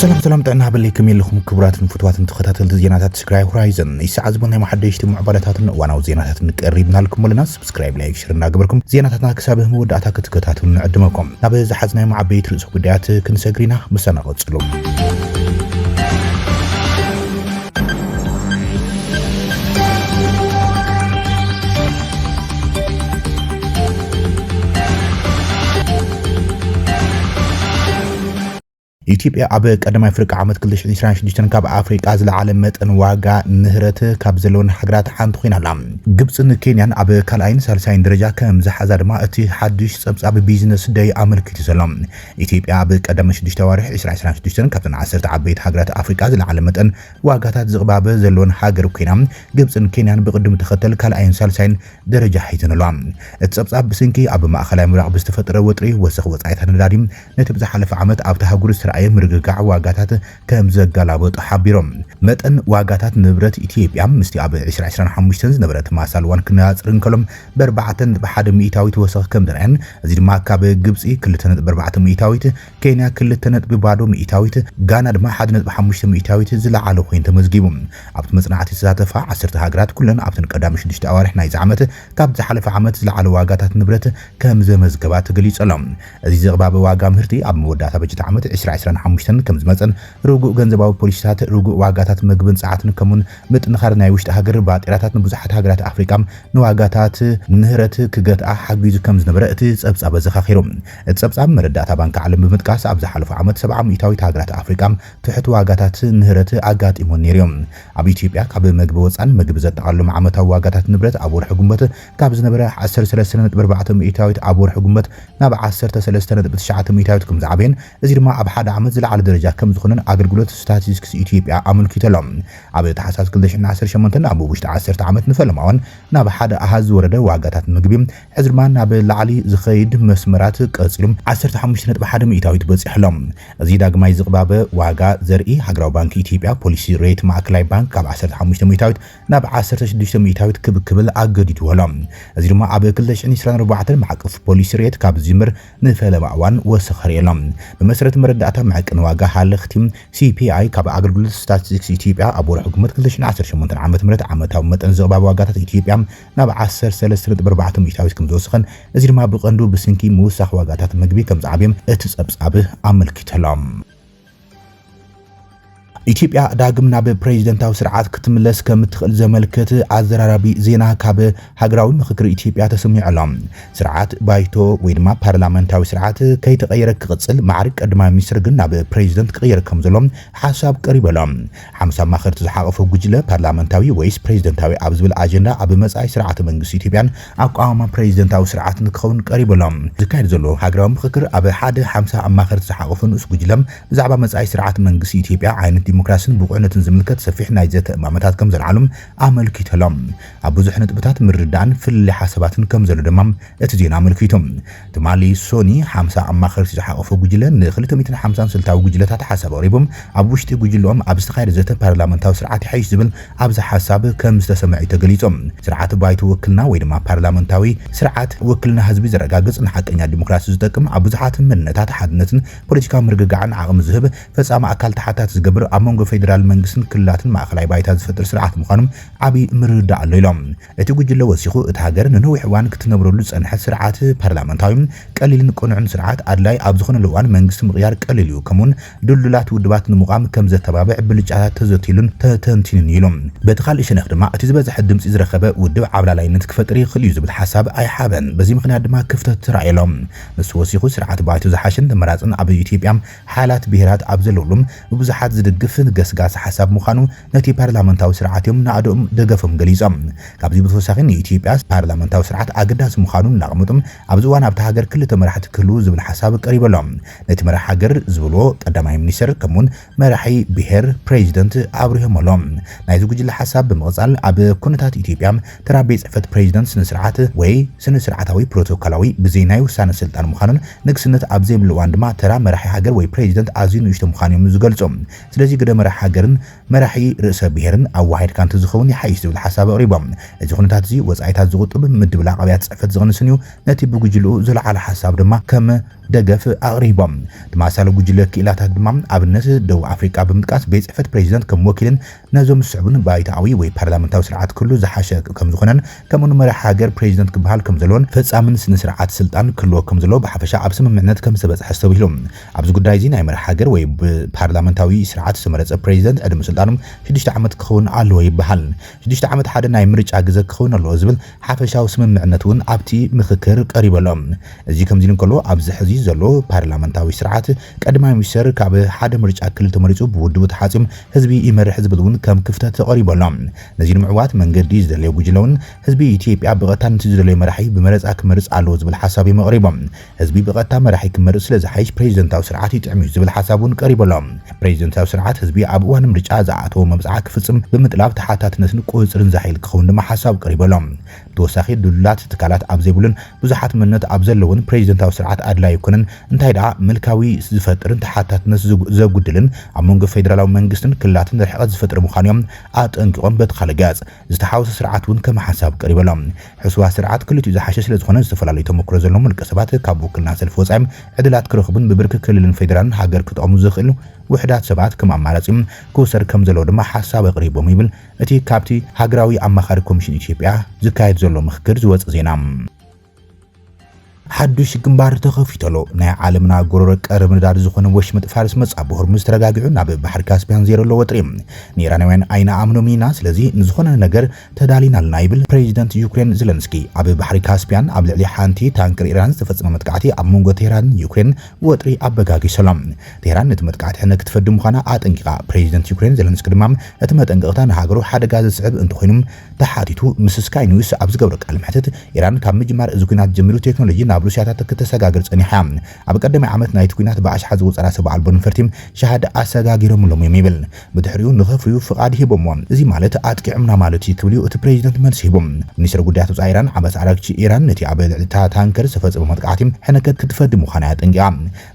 سلام طعنا بليكم يلكم كبرات فتوات تخاتل زينات سكراي هورايزن يسعى زبنا محدش معبلاتات وانا زينات نقربنا لكم ولنا سبسكرايب لايك شير ناغبركم زيناتنا كسابه مودعتا كتكتاتل نقدمكم نابه زحزنا مع بيت رئيس قديات كنسغرينا مسانا قصلو ኢትዮጵያ አበ ቀደማይ ፍርቅ ዓመት 2026 ካብ አፍሪቃ ዝለዓለ መጠን ዋጋ ንህረት ካብ ዘለውን ሃገራት ሓንቲ ኮይናላ ግብፅን ኬንያን አበ ካልኣይን ሳልሳይን ደረጃ ከም ዝሓዛ ድማ እቲ ሓድሽ ፀብፃብ ቢዝነስ ደይ ኣመልኪቱ ዘሎ ኢትዮጵያ አበ ቀደም 6 ወርሒ 2026 ካብተን 10 ዓበይቲ ሃገራት አፍሪቃ ዝለዓለ መጠን ዋጋታት ዝቕባበ ዘለውን ሃገር ኮይና ግብፅን ኬንያን ብቅድም ተኸተል ካልኣይን ሳልሳይን ደረጃ ሒዘንላ እቲ ፀብፃብ ብስንኪ አበ ማእኸላይ ምራቅ ብዝተፈጠረ ወጥሪ ወሰኽ ወፃኢታት ነዳዲ ነቲ ብዝሓለፈ ዓመት ኣብቲ ሃገር ምርግጋዕ ዋጋታት ከም ዘጋላበጡ ሓቢሮም መጠን ዋጋታት ንብረት ኢትዮጵያ ምስቲ ኣብ 2025 ዝነበረት ማሳልዋን ክነጻጽር እንከሎም ብ4.1 ሚእታዊት ወሰኽ ከም ደረአን እዚ ድማ ካብ ግብፂ 2.4 ሚእታዊት ኬንያ 2.0 ሚእታዊት ጋና ድማ 1.5 ሚእታዊት ዝለዓለ ኮይኑ ተመዝጊቡ ኣብቲ መጽናዕቲ ተሳተፋ 10 ሃገራት ኩለን ኣብተን ቀዳሚ 6 ኣዋርሕ ናይ ዓመት ካብ ዝሓለፈ ዓመት ዝለዓለ ዋጋታት ንብረት ከም ዘመዝገባ ተገሊጸሎም እዚ ዝቕባበ ዋጋ ምህርቲ ኣብ መወዳእታ በጀት ዓመት 2025 ከም ዝመፀን ርጉእ ገንዘባዊ ፖሊሲታት ርጉእ ዋጋታት ምግብን ፀዓትን ከምኡን ምጥንኻር ናይ ውሽጢ ሃገር ባጤራታት ንብዙሓት ሃገራት ኣፍሪቃ ንዋጋታት ንህረት ክገጥኣ ሓጊዙ ከም ዝነበረ እቲ ፀብፃብ ዘኻኺሩ እቲ ፀብፃብ መረዳእታ ባንኪ ዓለም ብምጥቃስ ኣብ ዝሓለፈ ዓመት 70 ሚእታዊት ሃገራት ኣፍሪቃ ትሕቲ ዋጋታት ንህረት ኣጋጢሞን ነይሮም ኣብ ኢትዮጵያ ካብ ምግቢ ወፃን ምግቢ ዘጠቃልሎም ዓመታዊ ዋጋታት ንብረት ኣብ ወርሒ ጉንበት ካብ ዝነበረ 13.4 ሚእታዊት ኣብ ወርሒ ጉንበት ናብ 13.9 ሚእታዊት ከም ዝዓበየን እዚ ድማ ኣብ ሓደ ዓመት ዝለዓለ ደረጃ ከም ዝኾነን ኣገልግሎት ስታቲስቲክስ ኢትዮጵያ ኣመልኪቶሎም ኣብ ታሕሳስ 2018 ኣብ ውሽጢ 10 ዓመት ንፈለማውን ናብ ሓደ ኣሃዝ ወረደ ዋጋታት ምግቢ ሕዚ ድማ ናብ ላዕሊ ዝኸይድ መስመራት ቀፂሎም 15.1 ሚእታዊት በፂሕሎም እዚ ዳግማይ ዝቕባበ ዋጋ ዘርኢ ሃገራዊ ባንኪ ኢትዮጵያ ፖሊሲ ሬት ማእከላይ ባንክ ካብ 15 ሚእታዊት ናብ 16 ሚእታዊት ክብል ኣገዲድዎሎም እዚ ድማ ኣብ 2024 ማዕቀፍ ፖሊሲ ሬት ካብ ዝምር ንፈለማ እዋን ወሰኸርየሎም ብመሰረት መረዳእታ معقن واقع حالختم CPI ካብ ኣገልግሎት ስታቲስቲክስ ኢትዮጵያ ኣብ ወርሒ ጉንበት 2018 ዓመት ምረት ዓመታዊ መጠን ዝቕባበ ዋጋታት ኢትዮጵያ ናብ 13.4 ሚእታዊት ከም ዝወሰኸን እዚ ድማ ብቐንዱ ብስንኪ ምውሳኽ ዋጋታት ምግቢ ከም ዝዓብየም እቲ ፀብፃብ ኣመልኪቶሎም ኢትዮጵያ ዳግም ናብ ፕሬዝደንታዊ ስርዓት ክትምለስ ከም ትኽእል ዘመልክት ኣዘራራቢ ዜና ካብ ሃገራዊ ምክክር ኢትዮጵያ ተሰሚዑሎም ስርዓት ባይቶ ወይ ድማ ፓርላመንታዊ ስርዓት ከይተቀየረ ክቅፅል ማዕርግ ቀዳማይ ሚኒስትር ግን ናብ ፕሬዝደንት ክቅየር ከም ዘሎም ሓሳብ ቀሪበሎም 50 ማኽርት ዝሓቀፈ ጉጅለ ፓርላመንታዊ ወይስ ፕሬዝደንታዊ ኣብ ዝብል ኣጀንዳ ኣብ መጻኢ ስርዓት መንግስቲ ኢትዮጵያን ኣቋማ ፕሬዝደንታዊ ስርዓት ንክኸውን ቀሪበሎም ዝካየድ ዘሎ ሃገራዊ ምክክር ኣብ ሓደ 50 ማኽርት ዝሓቀፈ ንኡስ ጉጅለ ብዛዕባ መጻኢ ስርዓት መንግስቲ ኢትዮጵያ ዓይነት ዲሞክራሲን ብቁዕነትን ዝምልከት ሰፊሕ ናይ ዘተ እማመታት ከም ዘለዓሎም ኣመልኪቶሎም ኣብ ብዙሕ ነጥብታት ምርዳእን ፍልይ ሓሳባትን ከም ዘሎ ድማ እቲ ዜና ኣመልኪቶም ትማሊ ሶኒ 50 ኣማኸርቲ ዝሓቀፈ ጉጅለ ን250 ስልታዊ ጉጅለታት ሓሳብ ቀሪቦም ኣብ ውሽጢ ጉጅለኦም ኣብ ዝተኻየደ ዘተ ፓርላመንታዊ ስርዓት ይሓይሽ ዝብል ኣብዚ ሓሳብ ከም ዝተሰምዐ ተገሊጾም ስርዓት ባይቶ ውክልና ወይ ድማ ፓርላመንታዊ ስርዓት ውክልና ህዝቢ ዘረጋግጽ ንሓቀኛ ዲሞክራሲ ዝጠቅም ኣብ ብዙሓት መንነታት ሓድነትን ፖለቲካዊ ምርግጋዕን ዓቕሚ ዝህብ ፈጻሚ ኣካል ተሓታት ዝገብር ኣብ መንጎ ፌደራል መንግስትን ክልላትን ማእከላይ ባይታ ዝፈጥር ስርዓት ምዃኑ ዓቢ ምርዳእ ኣሎ ኢሎም እቲ ጉጅለ ወሲኹ እቲ ሃገር ንነዊሕ እዋን ክትነብረሉ ዝጸንሐ ስርዓት ፓርላመንታዊ ቀሊልን ቁኑዕን ስርዓት ኣድላይ ኣብ ዝኾነ እዋን መንግስቲ ምቕያር ቀሊል እዩ ከምኡን ድልዱላት ውድባት ንምቋም ከም ዘተባብዕ ብልጫታት ተዘቲሉን ተተንቲኑን ኢሎም በቲ ካልእ ሸነኽ ድማ እቲ ዝበዝሐ ድምፂ ዝረኸበ ውድብ ዓብላላይነት ክፈጥር ይኽእል እዩ ዝብል ሓሳብ ኣይሓበን በዚ ምክንያት ድማ ክፍተት ተራእየሎም ምስ ወሲኹ ስርዓት ባይቶ ዝሓሽን ተመራፅን ኣብ ኢትዮጵያ ሓላት ብሄራት ኣብ ዘለውሎም ብብዙሓት ዝድግፍ ገስጋስ ሓሳብ ምዃኑ ነቲ ፓርላመንታዊ ስርዓት እዮም ናዕዶም ደገፎም ገሊፆም ካብዚ ብተወሳኺ ንኢትዮጵያ ፓርላመንታዊ ስርዓት ኣገዳሲ ምዃኑን ናቕምጡም ኣብዚ እዋን ኣብቲ ሃገር ክልተ መራሕቲ ክህልው ዝብል ሓሳብ ቀሪበሎም ነቲ መራሒ ሃገር ዝብልዎ ቀዳማይ ሚኒስትር ከምኡን መራሒ ብሄር ፕሬዚደንት ኣብርሆምሎም ናይዚ ጉጅለ ሓሳብ ብምቕፃል ኣብ ኩነታት ኢትዮጵያ ተራ ቤት ፅሕፈት ፕሬዚደንት ስነ ስርዓት ወይ ስነ ስርዓታዊ ፕሮቶኮላዊ ብዘይ ናይ ውሳነ ስልጣን ምዃኑን ንግስነት ኣብ ዘይብሉ እዋን ድማ ተራ መራሒ ሃገር ወይ ፕሬዚደንት ኣዝዩ ንእሽቶ ምዃኑ እዮም ዝገልጾም ስለዚ ገደ መራሒ ሃገርን መራሒ ርእሰ ብሔርን ኣዋሃድ ካንተ ዝኸውን ይሓይሽ ዝብል ሓሳብ ኣቕሪቦም እዚ ኩነታት እዚ ወጻኢታት ዝቁጥብ ምድብል ኣቐብያት ጽሕፈት ዝቕንስን እዩ ነቲ ብጉጅልኡ ዝለዓለ ሓሳብ ድማ ከም ደገፍ ኣቕሪቦም ተማሳለ ጉጅለ ክኢላታት ድማ ኣብነት ደቡብ ኣፍሪቃ ብምጥቃስ ቤት ጽሕፈት ፕሬዚደንት ከም ወኪልን ነዞም ዝስዕቡን ባይታዊ ወይ ፓርላመንታዊ ስርዓት ክህሉ ዝሓሸ ከም ዝኾነን ከምኡን መራሒ ሃገር ፕሬዚደንት ክበሃል ከም ዘለዎን ፈጻምን ስነ ስርዓት ስልጣን ክህልዎ ከም ዘሎ ብሓፈሻ ኣብ ስምምዕነት ከም ዝተበጽሐ ዝተብሂሉ ኣብዚ ጉዳይ እዚ ናይ መራሒ ሃገር ወይ ፓርላመንታዊ ስርዓት ዝተመረጸ ፕሬዚደንት ዕድመ ስልጣኖም 6 ዓመት ክኸውን ኣለዎ ይበሃል 6 ዓመት ሓደ ናይ ምርጫ ግዜ ክኸውን ኣለዎ ዝብል ሓፈሻዊ ስምምዕነት እውን ኣብቲ ምክክር ቀሪበሎም እዚ ከምዚ ንከሎ ኣብዚ ሕዚ ዘሎ ፓርላመንታዊ ስርዓት ቀዳማይ ሚኒስትር ካብ ሓደ ምርጫ ክልል ተመሪጹ ብውድቡ ተሓጺም ህዝቢ ይመርሕ ዝብል እውን ከም ክፍተት ተቐሪበሎም ነዚ ንምዕዋት መንገዲ ዝደለየ ጉጅለውን ህዝቢ ኢትዮጵያ ብቐጥታ ነቲ ዝደለየ መራሒ ብመረጻ ክመርጽ ኣለዎ ዝብል ሓሳብ ይመቕሪቦም ህዝቢ ብቐጥታ መራሒ ክመርጽ ስለ ዝሓይሽ ፕሬዚደንታዊ ስርዓት ይጥዕም እዩ ዝብል ሓሳብ እውን ቀሪበሎም ፕሬዚደንታዊ ስርዓት ህዝቢ ኣብ እዋን ምርጫ ዝኣተወ መብጽዓ ክፍጽም ብምጥላብ ተሓታትነትን ቁጽርን ዝሓይል ክኸውን ድማ ሓሳብ ቀሪበሎም ተወሳኺ ድሉላት ትካላት ኣብ ዘይብሉን ብዙሓት መንነት ኣብ ዘለውን ፕሬዚደንታዊ ስርዓት ኣድላይ ይኮነን እንታይ ደኣ መልካዊ ዝፈጥርን ተሓታትነት ዘጉድልን ኣብ መንጎ ፌደራላዊ መንግስትን ክልላትን ርሕቀት ዝፈጥር ምዃኖም ኣጠንቂቖም በትኻለ ገጽ ዝተሓወሰ ስርዓት እውን ከም ሓሳብ ቀሪበሎም ሕስዋ ስርዓት ክልቲኡ ዝሓሸ ስለ ዝኾነ ዝተፈላለዩ ተመክሮ ዘለዎም ውልቀ ሰባት ካብ ውክልና ሰልፊ ወጻኦም ዕድላት ክረኽቡን ብብርኪ ክልልን ፌደራልን ሃገር ክጠቕሙ ዝኽእሉ ውሕዳት ሰባት ከም ኣማራጺ ክውሰድ ከም ዘለዎ ድማ ሓሳብ ኣቕሪቦም ይብል እቲ ካብቲ ሃገራዊ ኣማኻሪ ኮሚሽን ኢትዮጵያ ዝካየድ ዘሎ ምክክር ዝወጽእ ዜና ሓዱሽ ግንባር ተኸፊተሎ ናይ ዓለምና ጎረሮ ቀረብ ንዳድ ዝኾነ ወሽመጥ ፋርስ መጻብ ብሆርሙዝ ተረጋጊዑ ናብ ባሕሪ ካስፒያን ዘይረሎ ወጥሪ ንኢራናውያን ኣይና ኣምኖም ኢና ስለዚ ንዝኾነ ነገር ተዳሊናልና ይብል ፕሬዚደንት ዩክሬን ዘለንስኪ ኣብ ባሕሪ ካስፒያን ኣብ ልዕሊ ሓንቲ ታንከር ኢራን ዝተፈጸመ መጥቃዕቲ ኣብ መንጎ ቴህራን ዩክሬን ወጥሪ ኣበጋጊሰሎም ቴህራን ነቲ መጥቃዕቲ ሕነ ክትፈድም ምዃና ኣጠንቂቓ ፕሬዚደንት ዩክሬን ዘለንስኪ ድማ እቲ መጠንቀቕታ ንሃገሩ ሓደጋ ዘስዕብ እንትኾይኑ ተሓቲቱ ምስ ስካይ ኒውስ ኣብ ዝገብረ ቃል ምሕተት ኢራን ካብ ምጅማር እዚ ኩናት ጀሚሩ ቴክኖሎጂ ናብ ሩስያታት ክትሰጋግር ጸኒሓ ኣብ ቀዳማይ ዓመት ናይቲ ኩናት ብኣሽሓት ዝውፀራ ሰብ ኣልቦን ፈርቲም ሸሃዳ ኣሰጋጊሮምሎም የሚብል ብድሕሪኡ ንኸፍርዩ ፍቓድ ሂቦምዎም እዚ ማለት ኣጥቂዕምና ማለት እዩ ክብሉ እቲ ፕሬዚደንት መልሲ ሂቦም ሚኒስትር ጉዳያት ወጻኢ ኢራን ዓባስ ኣራግቺ ኢራን ነቲ ኣብ ልዕሊ ታንከር ዝተፈጸመ መጥቃዕቲ ሕነከት ክትፈድም ምዃና ኣጠንቂቓ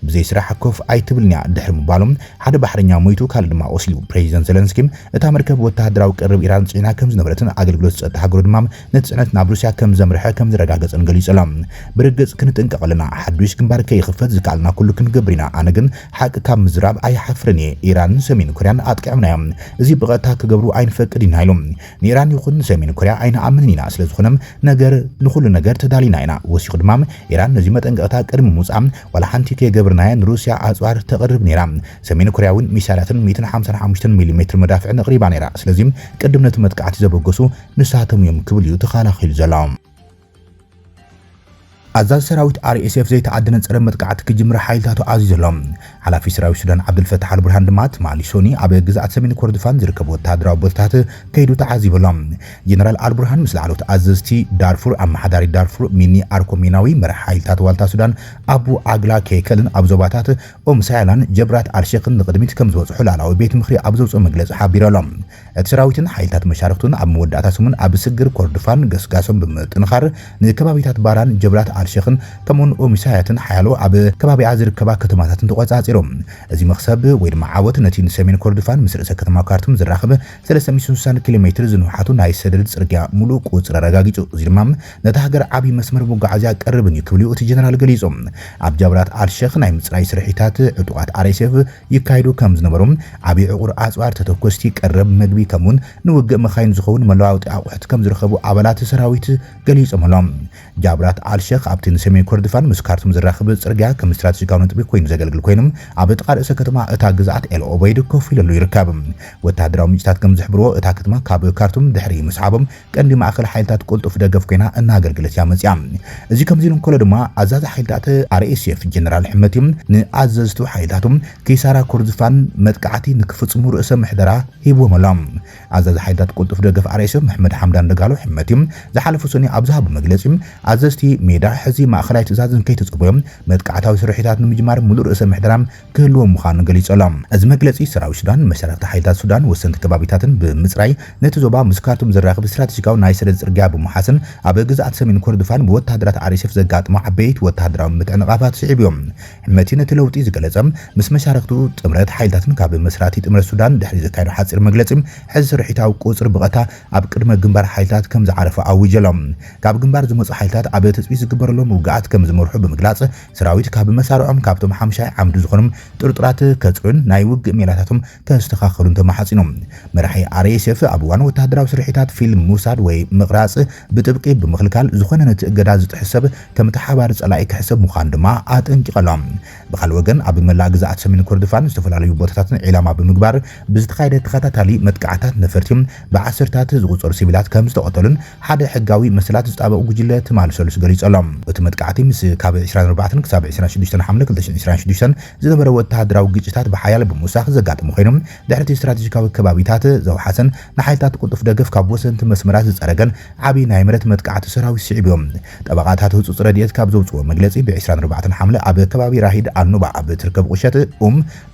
ብዘይ ስራሕ ኮፍ ኣይትብልንያ ድሕሪ ምባሎም ሓደ ባሕረኛ ሞይቱ ካልእ ድማ ቆስሉ ፕሬዚደንት ዘለንስኪ እታ መርከብ ወተሃደራዊ ቅርብ ኢራን ጽዒና ከም ዝነበረትን ኣገልግሎት ፀጥታ ሃገሩ ድማ ነቲ ጽዕነት ናብ ሩስያ ከም ዘምርሐ ከም ዝረጋገጸን ገሊጾሎም ብርግጽ ክንጥንቀቕ ኣለና ሓዱሽ ግንባር ከይኽፈት ዝከኣልና ኩሉ ክንገብር ኢና ኣነ ግን ሓቂ ካብ ምዝራብ ኣይሓፍርን እየ ኢራንን ሰሜን ኮርያን ኣጥቂዕምና እዮም እዚ ብቐጥታ ክገብሩ ኣይንፈቅድ ኢና ኢሎም ንኢራን ይኹን ሰሜን ኮርያ ኣይንኣምንን ኢና ስለዝኾነም ነገር ንኹሉ ነገር ተዳሊና ኢና ወሲኹ ድማ ኢራን ነዚ መጠንቀቕታ ቅድሚ ምውፃእ ዋላ ሓንቲ ከይገብርናያ ንሩስያ ኣፅዋር ተቕርብ ነይራ ሰሜን ኮርያ እውን ሚሳይላትን 155 ሚሜ መዳፍዕን ኣቕሪባ ነይራ ስለዚ ቅድም ነቲ መጥቃዕቲ ዘበገሱ ንሳቶም እዮም ክብል እዩ ተኸላኺሉ ዘሎ ኣዛዝ ሰራዊት RSF ዘይተዓደነ ፀረ መጥቃዕቲ ክጅምር ሓይልታቱ ኣዚዞሎም ሓላፊ ሰራዊት ሱዳን ዓብዱልፈታሕ አልቡርሃን ድማ ማሊሶኒ ኣብ ግዛኣት ሰሜን ኮርዶፋን ዝርከቡ ወተሃደራዊ ቦታታት ከይዱ ተዓዚቦሎም ጀነራል አልቡርሃን ምስ ላዕለዎት ኣዘዝቲ ዳርፉር ኣመሓዳሪ ዳርፉር ሚኒ አርኮሜናዊ መራሒ ሓይልታት ዋልታ ሱዳን ኣቡ ኣግላ ኬከልን ኣብ ዞባታት ኦምሳያላን ጀብራት ኣልሼኽን ንቅድሚት ከም ዝወፅሑ ላዕለዋዊ ቤት ምክሪ ኣብ ዘውፅኦ መግለፂ ሓቢሮሎም እቲ ሰራዊትን ሓይልታት መሻርክቱን ኣብ መወዳእታ ሰሙን ኣብ ስግር ኮርዶፋን ገስጋሶም ብምጥንኻር ንከባቢታት ባራን ጀብራት አልሼኽን ከምኡን ኦሚሳያትን ሓያሎ ኣብ ከባቢኣ ዝርከባ ከተማታትን ተቆጻጺሮም እዚ መክሰብ ወይ ድማ ዓወት ነቲ ሰሜን ኮርዶፋን ምስ ርእሰ ከተማ ካርቱም ዝራኸበ 360 ኪሎ ሜትር ዝንውሓቱ ናይ ሰደድ ጽርግያ ሙሉእ ቁጽር ረጋጊጹ እዚ ድማ ነቲ ሃገር ዓቢ መስመር መጓዓዝያ ቀርብን እዩ ክብሉ እቲ ጀነራል ገሊጾም ኣብ ጀብራት አልሼኽ ናይ ምጽራይ ስርሒታት ዕጡቃት RSF ይካይዱ ከም ዝነበሩም ዓቢ ዕቁር ኣጽዋር ተተኮስቲ ቀረብ መግቢ ከምኡን ንውግእ መኻይን ዝኸውን መለዋወጢ ኣቑሑት ከም ዝረኸቡ ኣባላት ሰራዊት ገሊጾም ኣሎም ጀብራት አልሼኽ ኣብቲ ሰሜን ኮርዶፋን ምስ ካርቱም ዝራኸበ ጽርግያ ከም ስትራቴጂካዊ ነጥቢ ኮይኑ ዘገልግል ኮይኖም ኣብ ጥቓ ርእሰ ከተማ እታ ግዛኣት ኤል ኦበይድ ኮፍ ኢሉ ይርከብ ወተሃደራዊ ምንጭታት ከም ዝሕብርዎ እታ ከተማ ካብ ካርቱም ድሕሪ ምስሓቦም ቀንዲ ማእከል ሓይልታት ቁልጡፍ ደገፍ ኮይና እናገልግለት እያ መጽያ እዚ ከምዚ ንከሎ ድማ ኣዛዚ ሓይልታት RSF ጀነራል ሕመቲም ንኣዘዝቱ ሓይልታቶም ኪሳራ ኮርዶፋን መጥቃዕቲ ንክፍጽሙ ርእሰ ምሕደራ ሂቦም ኣሎም ኣዛዚ ሓይልታት ቁልጡፍ ደገፍ RSF መሐመድ ሐምዳን ደጋሎ ሕመቲም ዝሓለፈ ሰኒ ኣብ ዝሃቡ መግለጺ ኣዘዝቲ ሜዳ ሕዚ ማእኸላይ ትእዛዝን ከይተጽበዮም መጥቃዕታዊ ስርሒታት ንምጅማር ሙሉእ ርእሰ ምሕደራም ክህልዎም ምዃኑ ገሊጾሎም። እዚ መግለጺ ሰራዊት ሱዳን መሰረታዊ ሓይልታት ሱዳን ወሰንቲ ከባቢታትን ብምጽራይ ነቲ ዞባ ምስ ካርቱም ዝራኸብ ስትራቴጂካዊ ናይ ሰደድ ጽርግያ ብምሓስን ኣብ ግዛኣት ሰሜን ኮርዶፋን ብወታደራት RSF ዘጋጥሙ ዓበይቲ ወታደራዊ ምትዕንቓፋት ስዒብዮም። ሕመቲ ነቲ ለውጢ ዝገለጸ ምስ መሻርክቱ ጥምረት ሓይልታትን ካብ መስራቲ ጥምረት ሱዳን ድሕሪ ዘካየዱ ሓፂር መግለጺ ሕዚ ስርሒታዊ ቁጽሪ ብቐታ ኣብ ቅድመ ግንባር ሓይልታት ከም ዝዓረፈ ኣውጀሎም። ካብ ግንባር ዝመጹ ሓይልታት ኣብ ትጽቢት ዝግበረሎም ውግኣት ከም ዝመርሑ ብምግላጽ ሰራዊት ካብ መሳርዖም ካብቶም 5 ዓምዲ ዝኾኑም ጥርጥራት ከጽዑን ናይ ውግእ ሜላታቶም ከስተኻኸሉን ተማሓጺኖም። መራሒ RSF ኣብ እዋን ወታደራዊ ስርሒታት ፊልም ሙሳድ ወይ ምቕራጽ ብጥብቂ ብምኽልካል ዝኾነ ነቲ እገዳ ዝጥሕሰብ ከም ተሓባሪ ጸላኢ ክሕሰብ ምዃኑ ድማ ኣጠንቂቖሎም። ብኻልእ ወገን ኣብ መላእ ግዛኣት ሰሜን ኮርዶፋን ዝተፈላለዩ ቦታታትን ዒላማ ብምግባር ብዝተኻየደ ተኸታታሊ መጥቃዕታት ነፈርቲም ብዓሰርታት ዝቑጸሩ ሲቪላት ከም ዝተቐተሉን ሓደ ሕጋዊ መሰላት ዝጣበቑ ጉጅለ ትማልሰሉስ ገሊጾሎም። እቲ መጥቃዕቲ ምስ ካብ 24 ክሳብ 26 ሓምለ 2026 ዝነበረ ወተሃደራዊ ግጭታት ብሓያል ብምውሳኽ ዘጋጥሙ ኮይኖም ድሕሪ ስትራቴጂካዊ ከባቢታት ዘውሓሰን ንሓይልታት ቁልጡፍ ደገፍ ካብ ወሰንቲ መስመራት ዝጸረገን ዓብዪ ናይ መሬት መጥቃዕቲ ሰራዊት ስዒብዮም። ጠበቓታት ህጹጽ ረድኤት ካብ ዘውፅዎ መግለጺ ብ24 ሓምለ ኣብ ከባቢ ራሂድ ኣልኑባ ኣብ ትርከብ ቁሸት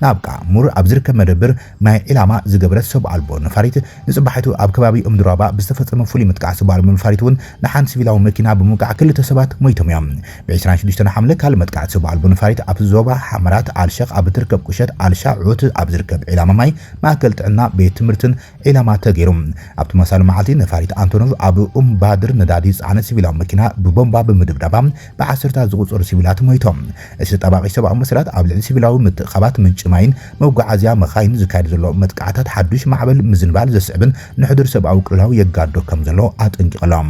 ናብቃ ሙር ኣብ ዝርከብ መደብር ናይ ዒላማ ዝገበረት ሰብ ኣልቦ ነፋሪት ንጽባሕቱ ኣብ ከባቢ እምድራባ ብዝተፈጸመ ፍሉይ ምጥቃዕ ሰብ ኣልቦ ነፋሪት እውን ንሓንቲ ሲቪላዊ መኪና ብምውቃዕ ክልተ ሰባት ሞይቶም እዮም። ብ26 ሓምለ ካልእ መጥቃዕቲ ሰብ ኣልቦ ነፋሪት ኣብ ዞባ ሓመራት ኣልሸኽ ኣብ ትርከብ ቁሸት ኣልሻዑት ኣብ ዝርከብ ዒላማ ማይ ማእከል ጥዕና ቤት ትምህርትን ዒላማ ተገይሩ። ኣብ ተመሳሳሊ መዓልቲ ነፋሪት አንቶኖቭ ኣብ ባድር ነዳዲ ጻዕነት ሲቪላዊ መኪና ብቦምባ ብምድብዳባ ብዓሰርታት ዝቑጸሩ ሲቪላት ሞይቶም። እቲ ተጣባቂ ሰብኣዊ መሰላት ኣብ ልዕሊ ሲቪላዊ ምትእኻባት ምንጭ ማይን መጓዓዝያ መኻይን ዝካየድ ዘሎ መጥቃዕታት ሓዱሽ ማዕበል ምዝንባል ዘስዕብን ንሕዱር ሰብኣዊ ቅልውላው የጋዶ ከም ዘሎ ኣጠንቂቖሎም።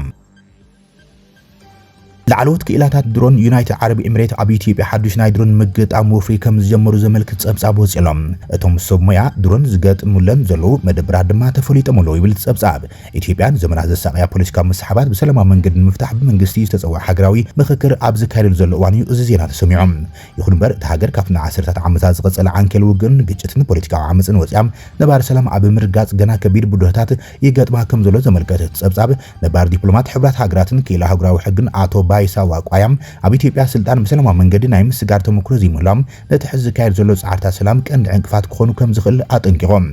ላዕለዎት ክኢላታት ድሮን ዩናይትድ ዓረብ ኤሚሬት ኣብ ኢትዮጵያ ሓዱሽ ናይ ድሮን ምግጣም ወፍሪ ከም ዝጀመሩ ዘመልክት ጸብጻብ ወፂሎም። እቶም ሰብ ሞያ ድሮን ዝገጥሙለን ዘለዉ መደብራት ድማ ተፈሊጦም ኣለዉ ይብል ጸብጻብ። ኢትዮጵያን ዘመናት ዘሳቀያ ፖለቲካዊ መሰሓባት ብሰላማዊ መንገዲ ንምፍታሕ ብመንግስቲ ዝተጸውዐ ሃገራዊ ምክክር ኣብ ዝካየደሉ ዘሎ እዋን እዩ እዚ ዜና ተሰሚዖም። ይኹን እምበር እቲ ሃገር ካብቲ ንዓሰርታት ዓመታት ዝቐጸለ ዓንኬል ውግእን ግጭትን ፖለቲካዊ ዓመፅን ወፂኦም ነባር ሰላም ኣብ ምርጋጽ ገና ከቢድ ብድሆታት ይገጥማ ከም ዘሎ ዘመልከተ ጸብጻብ ነባር ዲፕሎማት ሕብራት ሃገራትን ክኢላ ሃገራዊ ሕግን ኣቶ ባይሳ ዋቋያም ኣብ ኢትዮጵያ ስልጣን ብሰላማዊ መንገዲ ናይ ምስጋር ተመክሮ ዘይመሎም ነቲ ሕዚ ዝካየድ ዘሎ ጻዕርታት ሰላም ቀንዲ ዕንቅፋት ክኾኑ ከም ዝኽእል ኣጠንቂቖም።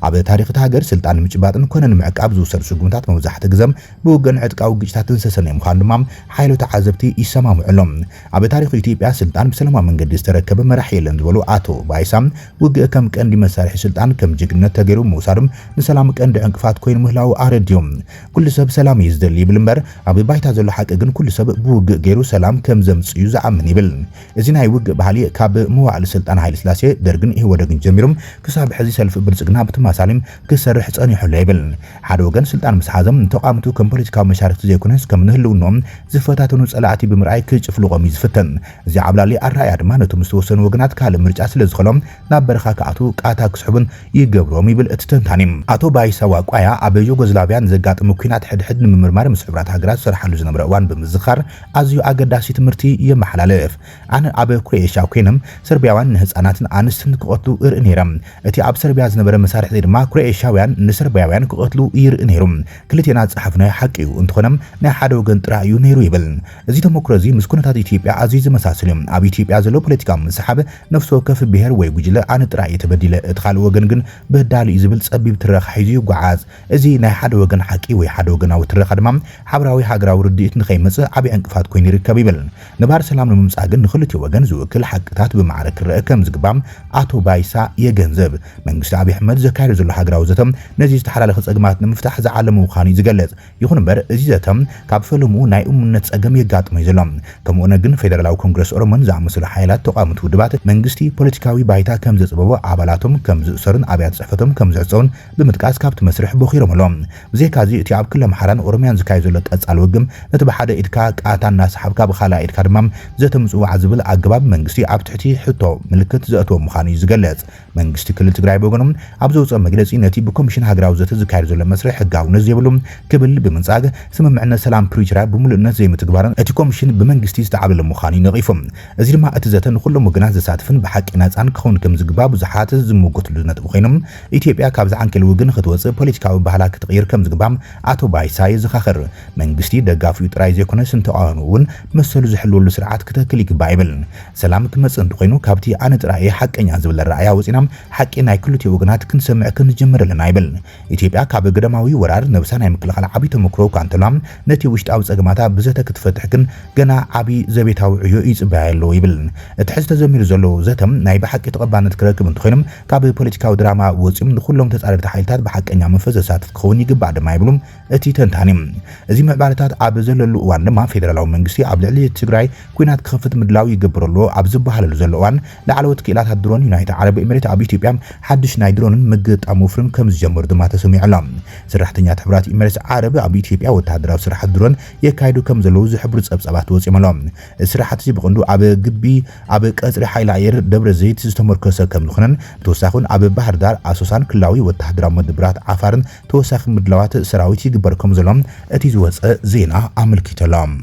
ኣብ ታሪኽ እቲ ሃገር ስልጣን ንምጭባጥን ኮነ ንምዕቃብ ዝውሰዱ ስጉምታት መብዛሕትኡ ግዜ ብውግን ዕጥቃዊ ግጭታትን ዝተሰነየ ምዃኑ ድማ ሓይሎት ተዓዘብቲ ይሰማምዑሎም። ኣብ ታሪኽ ኢትዮጵያ ስልጣን ብሰላማዊ መንገዲ ዝተረከበ መራሒ የለን ዝበሉ ኣቶ ባይሳም ውግእ ከም ቀንዲ መሳርሒ ስልጣን ከም ጅግነት ተገይሩ ምውሳዶም ንሰላም ቀንዲ ዕንቅፋት ኮይኑ ምህላው ኣረድዮም። ኩሉ ሰብ ሰላም እዩ ዝደሊ ይብል እምበር ኣብ ባይታ ዘሎ ሓቂ ግን ኩሉ ሰብ ብውግእ ገይሩ ሰላም ከም ዘምጽዩ ዝኣምን ይብል። እዚ ናይ ውግእ ባህሊ ካብ መዋዕሊ ስልጣን ሃይለ ስላሴ ደርግን ኢህወደግን ጀሚሮም ክሳብ ሕዚ ሰልፊ ብልጽግና ብተመሳሳሊም ክሰርሕ ጸኒሑ ይብል። ሓደ ወገን ስልጣን ምስ ሓዘም ተቋምቱ ከም ፖለቲካዊ መሻርክቲ ዘይኮነስ ከም ንህልውኖም ዝፈታተኑ ጸላእቲ ብምርኣይ ክጭፍልቆም እዩ ዝፍተን። እዚ ዓብላሊ ኣረኣያ ድማ ነቶም ዝተወሰኑ ወገናት ካልእ ምርጫ ስለ ዝኸሎም ናብ በረኻ ከኣቱ ቃታ ክስሕቡን ይገብሮም ይብል እቲ ተንታኒ። ኣቶ ባይሳ ዋቋያ ኣብ ዩጎዝላቪያን ዘጋጠሙ ኩናት ሕድሕድ ንምምርማር ምስ ሕብራት ሃገራት ዝሰርሓሉ ዝነበረ እዋን ብምዝኻር ኣዝዩ ኣገዳሲ ትምህርቲ የመሓላለፍ። ኣነ ኣብ ክሮኤሽያ ኮይኖም ሰርቢያውያን ንህፃናትን ኣንስትን ክቐትሉ ይርኢ ነይሮም። እቲ ኣብ ሰርቢያ ዝነበረ መሳርሒ ድማ ክሮኤሽያውያን ንሰርቢያውያን ክቐትሉ ይርኢ ነይሮም። ክልቴና ዝፀሓፍናዮ ሓቂ እዩ እንትኾነም ናይ ሓደ ወገን ጥራሕ እዩ ነይሩ ይብል። እዚ ተመክሮ እዚ ምስ ኩነታት ኢትዮጵያ ኣዝዩ ዝመሳሰል እዩ። ኣብ ኢትዮጵያ ዘሎ ፖለቲካዊ ምስሓብ ነፍሲ ወከፍ ብሄር ወይ ጉጅለ ኣነ ጥራሕ የተበዲለ እቲ ካልእ ወገን ግን በዳሊ እዩ ዝብል ጸቢብ ትረኻ ሒዙ ይጓዓዝ። እዚ ናይ ሓደ ወገን ሓቂ ወይ ሓደ ወገናዊ ትረኻ ድማ ሓበራዊ ሃገራዊ ርድኢት ንኸይመጽእ ዓብዪ ዕንቅፋት ኮይኑ ይርከብ ይብል። ነባር ሰላም ንምምጻእ ግን ንኽልቲኡ ወገን ዝውክል ሓቅታት ብማዕረ ክረአ ከም ዝግባም ኣቶ ባይሳ የገንዘብ። መንግስቲ ኣብይ ኣሕመድ ዘካየዱ ዘሎ ሃገራዊ ዘተም ነዚ ዝተሓላለኸ ጸገማት ንምፍታሕ ዝዓለመ ምዃኑ ይዝገለጽ። ይኹን እምበር እዚ ዘተም ካብ ፈለሙ ናይ እሙነት ጸገም የጋጥሞ እዩ ዘሎ። ከምኡ'ነ ግን ፌደራላዊ ኮንግረስ ኦሮሞን ዝኣመሰሉ ሓይላት ተቋምቲ ውድባት መንግስቲ ፖለቲካዊ ባይታ ከም ዘጽበቦ ኣባላቶም ከም ዝእሰሩን ኣብያተ ጽሕፈቶም ከም ዝዕፀውን ብምጥቃስ ካብቲ መስርሕ በኺሮም ኣሎም። ብዘይካዚ እቲ ኣብ ክልል ኣምሓራን ኦሮምያን ዝካየድ ዘሎ ቀጻሊ ውግም ነቲ ብሓደ ኢድካ ቃታ እናሰሓብካ ብኻልእ ኢድካ ድማ ዘተምጽዋዕ ዝብል ኣገባብ መንግስቲ ኣብ ትሕቲ ሕቶ ምልክት ዘእትዎ ምዃኑ እዩ ዝገልጽ። መንግስቲ ክልል ትግራይ በጎኖም ኣብ ዘውፅኦ መግለጺ ነቲ ብኮሚሽን ሃገራዊ ዘተ ዝካየድ ዘሎ መስርሕ ሕጋውነት ዘይብሉ ክብል ብምንጻግ ስምምዕነት ሰላም ፕሪቶሪያ ብምሉእነት ዘይምትግባርን እቲ ኮሚሽን ብመንግስቲ ዝተዓብለ ምዃኑ ይነቒፎም። እዚ ድማ እቲ ዘተ ንኩሎም ወገናት ዘሳትፍን ብሓቂ ነፃን ክኸውን ከም ዝግባእ ብዙሓት ዝምውገትሉ ነጥቢ ኮይኖም ኢትዮጵያ ካብ ዝዓንኬል ውግን ክትወፅእ ፖለቲካዊ ባህላ ክትቕይር ከም ዝግባም ኣቶ ባይሳ ይዘኻኽር። መንግስቲ ደጋፊኡ ጥራይ ዘይኮነስ ምዕራባውያን መሰሉ ዝሕልወሉ ስርዓት ክትክል ይግባ ይብል ሰላም ክመጽእ እንተኮይኑ ካብቲ ኣነ ጥራይ ሓቀኛ ዝብል ራእያ ወፂና ሓቂ ናይ ክልተ ወገናት ክንሰምዕ ክንጀምር ኣለና ይብል ኢትዮጵያ ካብ ገደማዊ ወራር ነብሳ ናይ ምክልኻል ዓቢ ተመክሮ ካንተላም ነቲ ውሽጣዊ ጸገማታ ብዘተ ክትፈትሕ ግን ገና ዓቢ ዘቤታዊ ዕዮ ይጽበያ ኣሎ ይብል እቲ ሕዝተ ዘሚሩ ዘሎ ዘተም ናይ ብሓቂ ተቐባልነት ክረክብ እንተኮይኖም ካብ ፖለቲካዊ ድራማ ወፂም ንኹሎም ተጻረርቲ ሓይልታት ብሓቀኛ መንፈስ ዘሳትፍ ክኸውን ይግባእ ድማ ይብሉም እቲ ተንታኒ እዚ ምዕባለታት ኣብ ዘለሉ እዋን ድማ ፌደራላዊ መንግስቲ ኣብ ልዕሊ ትግራይ ኩናት ክኸፍት ምድላው ይገብረሉ ኣብ ዝበሃለሉ ዘሎ እዋን ላዕለዎት ክኢላታት ድሮን ዩናይትድ ዓረብ ኤሚሬት ኣብ ኢትዮጵያ ሓድሽ ናይ ድሮንን ምግጣም ወፍርን ከም ዝጀመሩ ድማ ተሰሚዑ ኣሎ ሰራሕተኛታት ሕብራት ኤሚሬት ዓረብ ኣብ ኢትዮጵያ ወተሃደራዊ ስራሕቲ ድሮን የካይዱ ከም ዘለዉ ዝሕብሩ ጸብጻባት ወፂኦም ኣሎ ስራሕቲ ብቐንዱ ኣብ ግቢ ኣብ ቀጽሪ ሓይሊ ኣየር ደብረ ዘይት ዝተመርኮሰ ከም ዝኾነን ብተወሳኺ ኣብ ባህር ዳር ኣሶሳን ክላዊ ወተሃደራዊ መድብራት ዓፋርን ተወሳኺ ምድላዋት ሰራዊት ይግበር ከም ዘሎም እቲ ዝወፀ ዜና ኣመልኪተሎም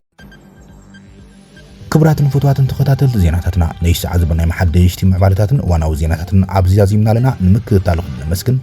ክብራትን ፎቶዋትን ተኸታተልቲ ዜናታትና ነይሽ ሰዓት ዝበናይ መሓደሽቲ ምዕባለታትን ዋናዊ ዜናታትን ኣብዚ ዛዚምና ለና ንምክትታልኩም መስግን